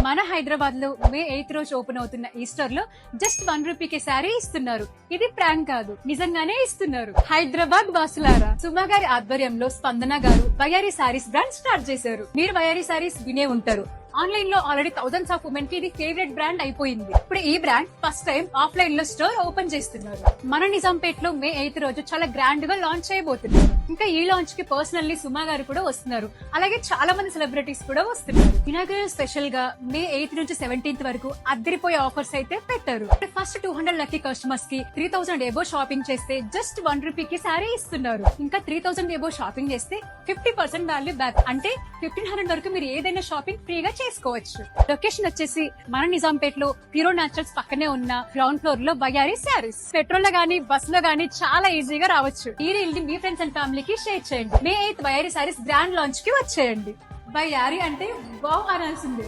మన హైదరాబాద్ లో మే 8th రోజు ఓపెన్ అవుతున్న ఈస్టర్ లో జస్ట్ ₹1 శారీ ఇస్తున్నారు. ఇది ప్రాంక్ కాదు, నిజంగానే ఇస్తున్నారు. హైదరాబాద్ వాసులారా, సుమా గారి ఆధ్వర్యంలో స్పందన గారు వయారీ సారీస్ బ్రాండ్ స్టార్ట్ చేశారు. మీరు వయారీ సారీస్ వినే ఉంటారు. ఆన్లైన్ లో ఆల్రెడీ థౌసండ్స్ ఆఫ్ ఉమెన్ కి ఇది ఫేవరెట్ బ్రాండ్ అయిపోయింది. ఇప్పుడు ఈ బ్రాండ్ ఫస్ట్ టైం ఆఫ్లైన్ లో స్టోర్ ఓపెన్ చేస్తున్నారు. మన నిజాంపేట్ లో మే 8th రోజు చాలా గ్రాండ్ గా లాంచ్ చేయబోతున్నారు. ఇంకా ఈ లాంచ్ కి పర్సనల్లీ సుమా గారు కూడా వస్తున్నారు. అలాగే చాలా మంది సెలబ్రిటీస్ కూడా వస్తున్నారు. ఇనాగరల్ స్పెషల్ గా మే 8th నుంచి 17th వరకు అద్దరిపోయే ఆఫర్స్ అయితే పెట్టారు. ఫస్ట్ 200 లక్కీ కస్టమర్స్ కి 3000 ఎబో షాపింగ్ చేస్తే జస్ట్ ₹1 కి శారీ ఇస్తున్నారు. ఇంకా 3000 ఎబో షాపింగ్ చేస్తే 50% వాల్యూ బ్యాక్, అంటే 1500 వరకు మీరు ఏదైనా షాపింగ్ ఫ్రీగా చేసుకోవచ్చు. లొకేషన్ వచ్చేసి మన నిజాంపేట్ లో ప్యూరో న్యాచురల్స్ పక్కనే ఉన్న గ్రౌండ్ ఫ్లోర్ లో వయారీ శారీస్. పెట్రోల్ లో గానీ బస్ లో గానీ చాలా ఈజీగా రావచ్చు. ఈ రీల్ ని మీ ఫ్రెండ్స్ అండ్ ఫ్యామిలీకి షేర్ చేయండి. మే 8th వయారీ శారీస్ గ్రాండ్ లాంచ్ కి వచ్చేయండి. వయారీ అంటే వావ్ అనాల్సిందే.